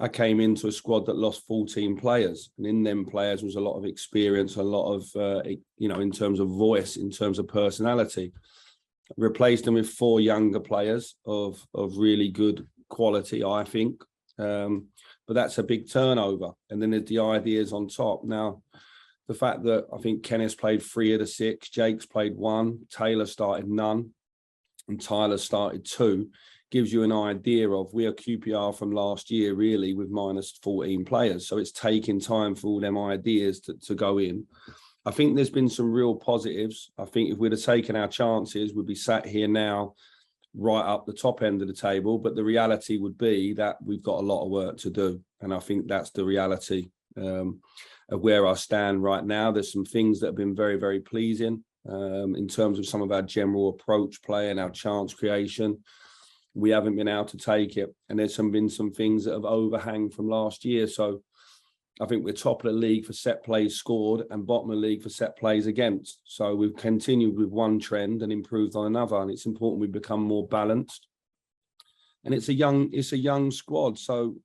I came into a squad that lost 14 players, and in them players was a lot of experience, a lot of, in terms of voice, in terms of personality. Replaced them with 4 younger players of really good quality, I think. But that's a big turnover. And then there's the ideas on top. Now, the fact that I think Kenneth's played 3 of the 6, Jake's played 1, Taylor started none, and Tyler started 2, gives you an idea of we are QPR from last year, really, with minus 14 players. So it's taking time for all them ideas to go in. I think there's been some real positives. I think if we'd have taken our chances, we'd be sat here now right up the top end of the table. But the reality would be that we've got a lot of work to do. And I think that's the reality of where I stand right now. There's some things that have been very, very pleasing in terms of some of our general approach play and our chance creation. We haven't been able to take it. And there's been some things that have overhang from last year. So I think we're top of the league for set plays scored and bottom of the league for set plays against. So we've continued with one trend and improved on another. And it's important we become more balanced. And it's a young squad. So,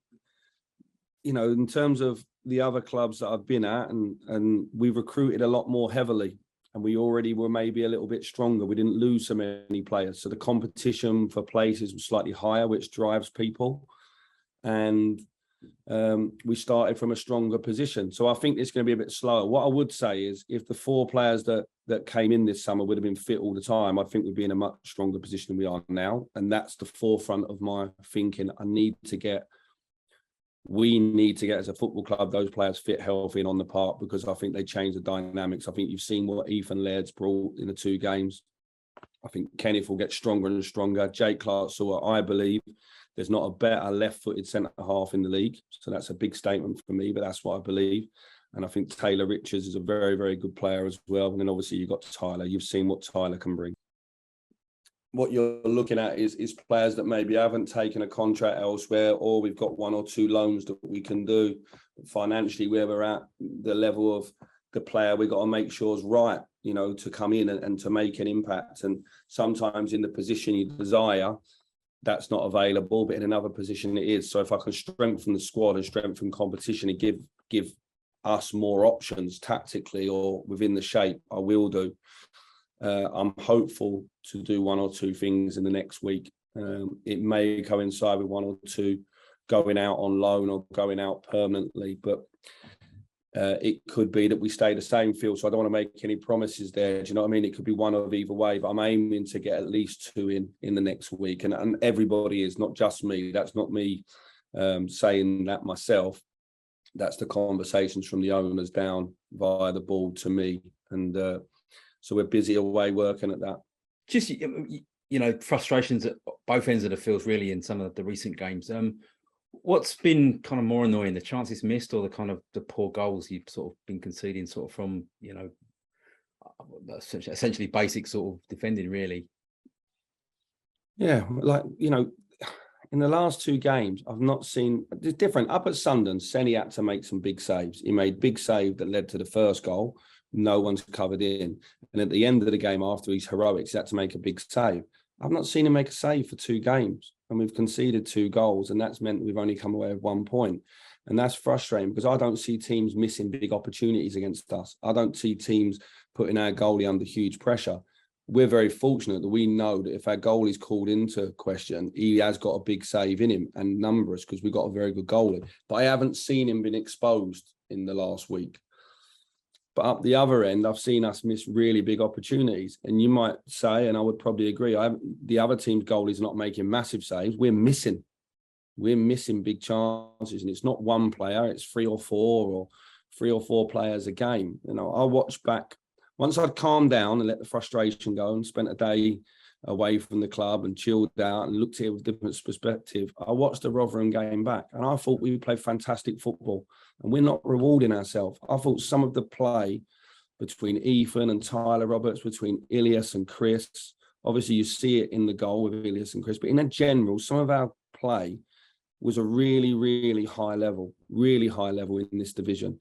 in terms of the other clubs that I've been at, and we've recruited a lot more heavily. And we already were maybe a little bit stronger. We didn't lose so many players. So the competition for places was slightly higher, which drives people. And we started from a stronger position. So I think it's going to be a bit slower. What I would say is if the 4 players that came in this summer would have been fit all the time, I think we'd be in a much stronger position than we are now. And that's the forefront of my thinking. We need to get as a football club those players fit, healthy and on the park, because I think they change the dynamics. I think you've seen what Ethan Laird's brought in the 2 games. I think Kenneth will get stronger and stronger. Jake Clark-Sewell, I believe there's not a better left-footed centre-half in the league. So that's a big statement for me, but that's what I believe. And I think Taylor Richards is a very, very good player as well. And then obviously you've got Tyler. You've seen what Tyler can bring. What you're looking at is players that maybe haven't taken a contract elsewhere, or we've got 1 or 2 loans that we can do. Financially, where we're at, the level of the player we've got to make sure is right, to come in and to make an impact. And sometimes in the position you desire, that's not available, but in another position it is. So if I can strengthen the squad and strengthen competition and give us more options tactically or within the shape, I will do. I'm hopeful to do 1 or 2 things in the next week. It may coincide with 1 or 2 going out on loan or going out permanently, but it could be that we stay the same field. So I don't want to make any promises there. Do you know what I mean? It could be one of either way, but I'm aiming to get at least 2 in the next week. And everybody is, not just me. That's not me saying that myself. That's the conversations from the owners down via the board to me. And so we're busy away working at that. Just, frustrations at both ends of the field, really, in some of the recent games. What's been kind of more annoying, the chances missed or the poor goals you've sort of been conceding sort of from, essentially basic sort of defending, really? Yeah, in the last 2 games, I've not seen, it's different. Up at Sunderland, Senny had to make some big saves. He made big save that led to the first goal. No one's covered in. And at the end of the game, after his heroics, he had to make a big save. I've not seen him make a save for 2 games. And we've conceded 2 goals. And that's meant we've only come away with 1 point. And that's frustrating because I don't see teams missing big opportunities against us. I don't see teams putting our goalie under huge pressure. We're very fortunate that we know that if our goalie is called into question, he has got a big save in him and numbers because we've got a very good goalie. But I haven't seen him been exposed in the last week. But up the other end, I've seen us miss really big opportunities. And you might say, and I would probably agree, the other team's goalies are not making massive saves. We're missing big chances. And it's not one player, it's 3 or 4 players a game. I watched back. Once I'd calmed down and let the frustration go and spent a day away from the club and chilled out and looked at it with a different perspective, I watched the Rotherham game back and I thought we played fantastic football and we're not rewarding ourselves. I thought some of the play between Ethan and Tyler Roberts, between Ilias and Chris, obviously you see it in the goal with Ilias and Chris, but in a general, some of our play was a really, really high level in this division.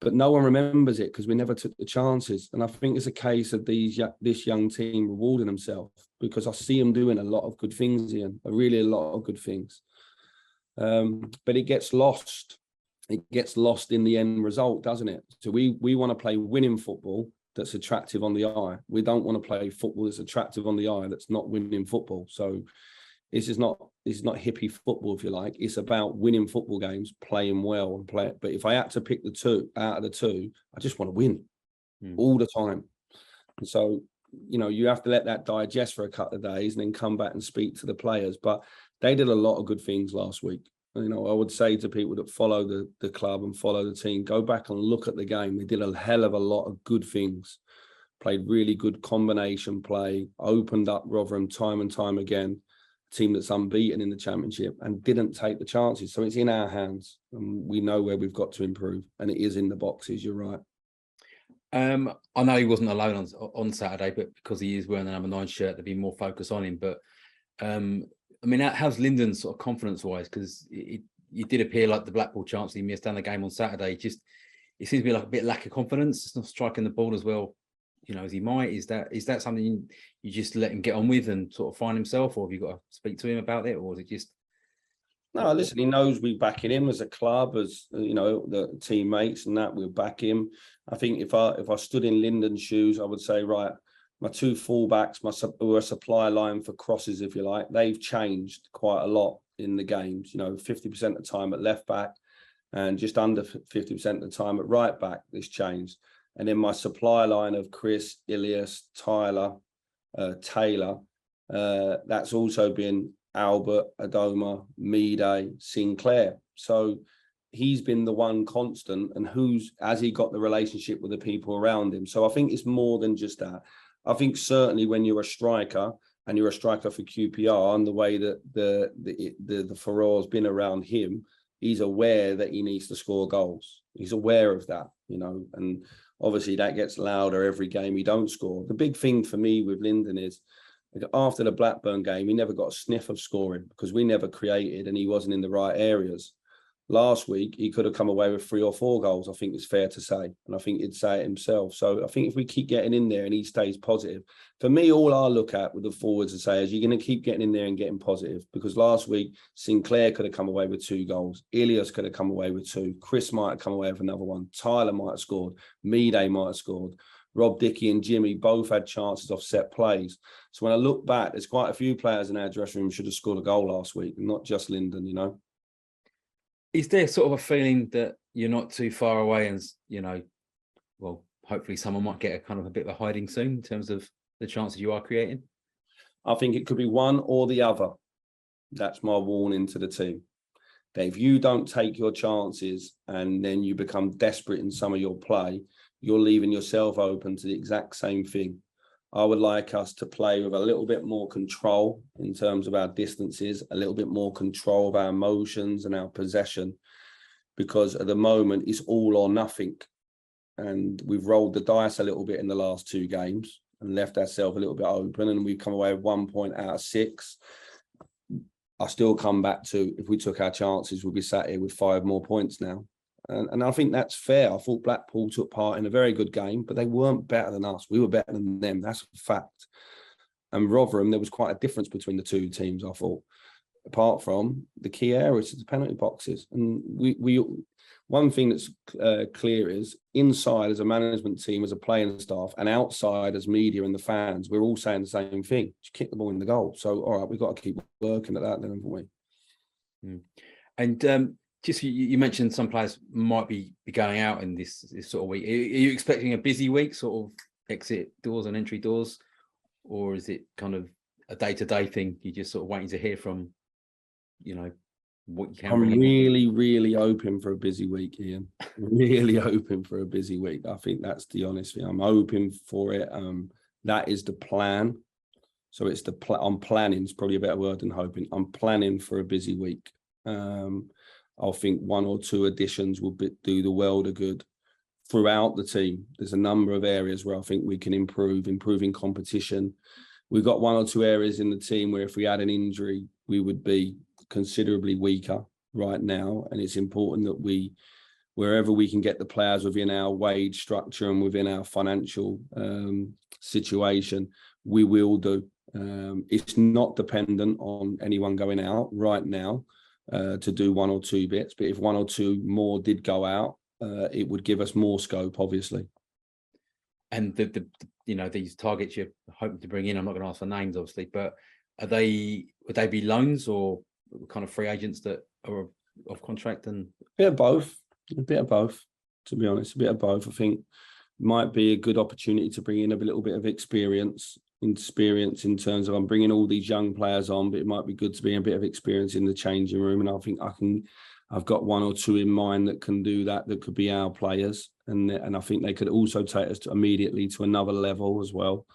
But no one remembers it because we never took the chances. And I think it's a case of this young team rewarding themselves because I see them doing a lot of good things, Ian, a lot of good things. but it gets lost. It gets lost in the end result, doesn't it? So we want to play winning football that's attractive on the eye. We don't want to play football that's attractive on the eye that's not winning football. So this is not hippie football, if you like. It's about winning football games, playing well and play it. But if I had to pick the two out of the two, I just want to win all the time. And so, you have to let that digest for a couple of days and then come back and speak to the players. But they did a lot of good things last week. I would say to people that follow the club and follow the team, go back and look at the game. They did a hell of a lot of good things. Played really good combination play, opened up Rotherham time and time again. Team that's unbeaten in the Championship and didn't take the chances. So it's in our hands and we know where we've got to improve, and it is in the boxes. You're right. I know he wasn't alone on Saturday, but because he is wearing the number 9 shirt, there'd be more focus on him. But how's Lyndon's sort of confidence-wise? Because it did appear like the Blackpool chance he missed down the game on Saturday. It seems to be like a bit lack of confidence. It's not striking the ball as well, as he might. Is that something you just let him get on with and sort of find himself, or have you got to speak to him about it, or is it just? No, listen, he knows we're backing him as a club, as the teammates, and that we'll back him. I think if I stood in Lyndon's shoes, I would say, right, my two fullbacks, were a supply line for crosses, if you like. They've changed quite a lot in the games. 50% of the time at left back, and just under 50% of the time at right back. This changed, and then my supply line of Chris, Ilias, Tyler, Taylor. That's also been Albert, Adoma, Mide, Sinclair. So he's been the one constant, and has he got the relationship with the people around him? So I think it's more than just that. I think certainly when you're a striker and you're a striker for QPR, and the way that the Ferrar's been around him, he's aware that he needs to score goals. He's aware of that, and obviously that gets louder every game he don't score. The big thing for me with Lyndon is, after the Blackburn game, he never got a sniff of scoring because we never created and he wasn't in the right areas. Last week, he could have come away with 3 or 4 goals, I think it's fair to say. And I think he'd say it himself. So I think if we keep getting in there and he stays positive, for me, all I look at with the forwards and say is you're going to keep getting in there and getting positive, because last week, Sinclair could have come away with 2 goals. Ilias could have come away with 2. Chris might have come away with another one. Tyler might have scored. Mide might have scored. Rob Dickey and Jimmy both had chances off set plays. So when I look back, there's quite a few players in our dressing room should have scored a goal last week, and not just Lyndon, Is there sort of a feeling that you're not too far away and, well, hopefully someone might get a bit of a hiding soon in terms of the chances you are creating? I think it could be one or the other. That's my warning to the team. That if you don't take your chances and then you become desperate in some of your play, you're leaving yourself open to the exact same thing. I would like us to play with a little bit more control in terms of our distances, a little bit more control of our emotions and our possession, because at the moment it's all or nothing. And we've rolled the dice a little bit in the last 2 games and left ourselves a little bit open, and we've come away with 1 point out of 6. I still come back to, if we took our chances, we'd be sat here with 5 more points now. And I think that's fair. I thought Blackpool took part in a very good game, but they weren't better than us. We were better than them. That's a fact. And Rotherham, there was quite a difference between the 2 teams, I thought, apart from the key areas, the penalty boxes. And we one thing that's clear is, inside as a management team, as a playing staff, and outside as media and the fans, we're all saying the same thing: just kick the ball in the goal. So, all right, we've got to keep working at that, then, haven't we? And just you mentioned some players might be going out in this sort of week. Are you expecting a busy week, sort of exit doors and entry doors, or is it kind of a day-to-day thing? You're just sort of waiting to hear from, what you can. I'm really hoping for a busy week, Ian. Really hoping for a busy week. I think that's the honest thing. I'm hoping for it. That is the plan. So it's I'm planning. It's probably a better word than hoping. I'm planning for a busy week. I think 1 or 2 additions will do the world of good throughout the team. There's a number of areas where I think we can improving competition. We've got 1 or 2 areas in the team where if we had an injury, we would be considerably weaker right now. And it's important that wherever we can get the players within our wage structure and within our financial situation, we will do. It's not dependent on anyone going out right now. to do one or two bits. But if one or two more did go out, it would give us more scope, obviously. And these targets you're hoping to bring in, I'm not going to ask for names, obviously, but would they be loans or kind of free agents that are off contract? And a bit of both, to be honest, a bit of both. I think might be a good opportunity to bring in a little bit of experience in terms of I'm bringing all these young players on, but it might be good to be a bit of experience in the changing room. And I think I've got one or two in mind that can do that could be our players. And I think they could also take us immediately to another level as well.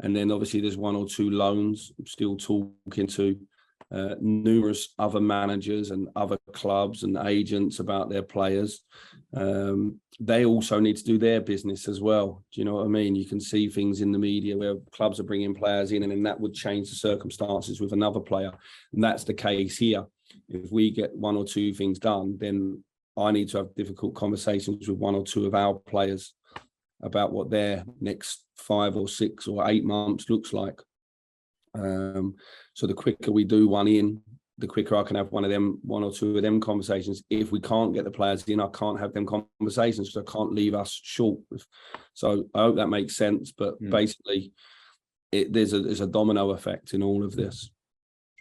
And then obviously there's one or two loans. I'm still talking to numerous other managers and other clubs and agents about their players. They also need to do their business as well. Do you know what I mean? You can see things in the media where clubs are bringing players in, and then that would change the circumstances with another player. And that's the case here. If we get one or two things done, then I need to have difficult conversations with one or two of our players about what their next 5 or 6 or 8 months looks like. So the quicker we do one in, the quicker I can have one or two of them conversations. If we can't get the players in, I can't have them conversations because I can't leave us short. So I hope that makes sense. But basically, there's a domino effect in all of this.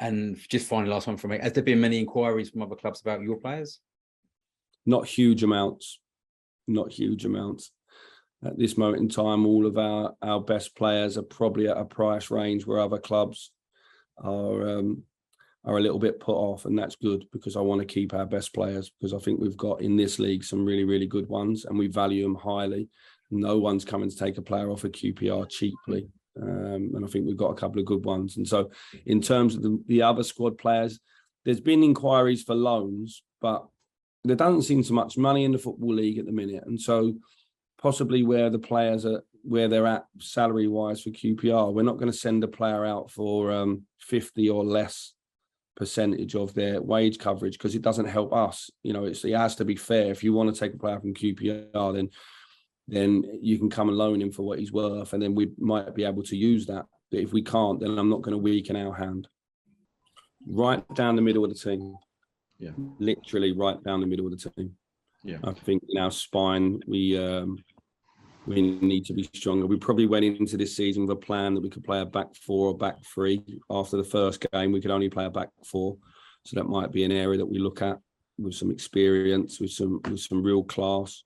And just finally, last one from me. Has there been many inquiries from other clubs about your players? Not huge amounts. At this moment in time, all of our best players are probably at a price range where other clubs are a little bit put off, and that's good because I want to keep our best players, because I think we've got in this league some really, really good ones and we value them highly. No one's coming to take a player off of QPR cheaply. And I think we've got a couple of good ones. And so in terms of the other squad players, there's been inquiries for loans, but there doesn't seem so much money in the Football League at the minute. And so possibly where the players are, where they're at salary-wise for QPR, we're not going to send a player out for 50 or less percentage of their wage coverage, because it doesn't help us. You know, it has to be fair. If you want to take a player from QPR, then you can come and loan him for what he's worth, and then we might be able to use that. But if we can't, then I'm not going to weaken our hand. Right down the middle of the team. Yeah. Literally right down the middle of the team. Yeah. I think in our spine, we need to be stronger. We probably went into this season with a plan that we could play a back 4 or back 3. After the first game, we could only play a back 4. So that might be an area that we look at with some experience, with some real class.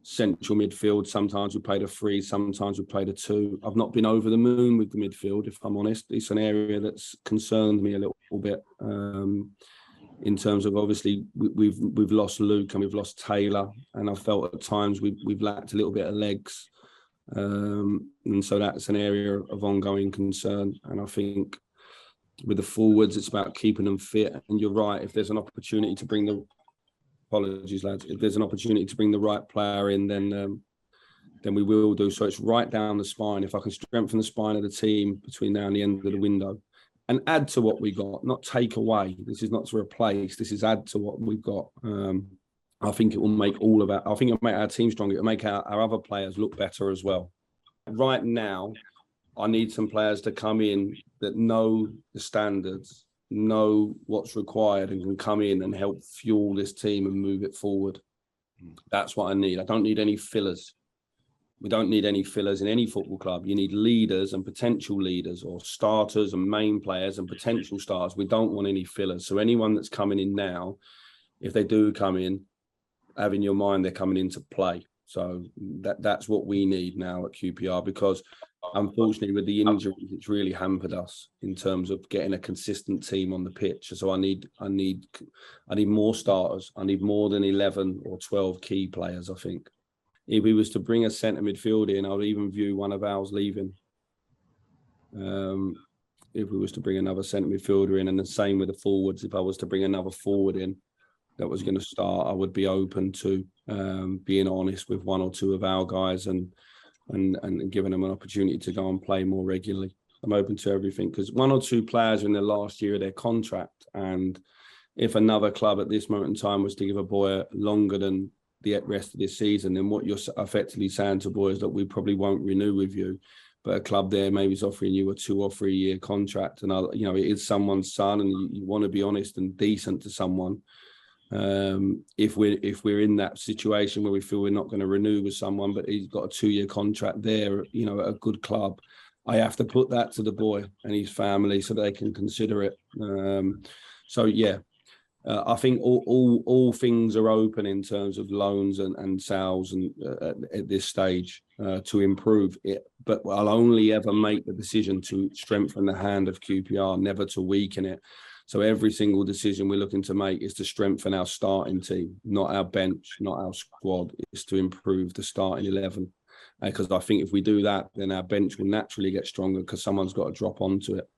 Central midfield, sometimes we played a 3, sometimes we played a 2. I've not been over the moon with the midfield, if I'm honest. It's an area that's concerned me a little bit. In terms of, obviously, we've lost Luke and we've lost Taylor, and I felt at times we've lacked a little bit of legs, and so that's an area of ongoing concern. And I think with the forwards, it's about keeping them fit. And you're right, if there's an opportunity to bring apologies lads, if there's an opportunity to bring the right player in, then we will do. So it's right down the spine. If I can strengthen the spine of the team between now and the end of the window, and add to what we got, not take away. This is not to replace. This is add to what we've got. I think it will make I think it'll make our team stronger. It'll make our other players look better as well. Right now, I need some players to come in that know the standards, know what's required, and can come in and help fuel this team and move it forward. That's what I need. I don't need any fillers. We don't need any fillers in any football club. You need leaders and potential leaders, or starters and main players and potential stars. We don't want any fillers. So anyone that's coming in now, if they do come in, have in your mind they're coming in to play. So that's what we need now at QPR, because unfortunately with the injuries, it's really hampered us in terms of getting a consistent team on the pitch. So I need more starters. I need more than 11 or 12 key players, I think. If we was to bring a centre midfield in, I would even view one of ours leaving. If we was to bring another centre midfielder in, and the same with the forwards, if I was to bring another forward in that was going to start, I would be open to being honest with one or two of our guys and giving them an opportunity to go and play more regularly. I'm open to everything, because one or two players are in the last year of their contract, and if another club at this moment in time was to give a boy longer than the rest of this season, then what you're effectively saying to boys that we probably won't renew with you. but a club there maybe is offering you a 2 or 3 year contract, and it is someone's son, and you want to be honest and decent to someone. If we're in that situation where we feel we're not going to renew with someone, but he's got a 2 year contract there, at a good club, I have to put that to the boy and his family so they can consider it. I think all things are open in terms of loans and sales and at this stage to improve it. But I'll only ever make the decision to strengthen the hand of QPR, never to weaken it. So every single decision we're looking to make is to strengthen our starting team, not our bench, not our squad. It's to improve the starting 11. Because I think if we do that, then our bench will naturally get stronger because someone's got to drop onto it.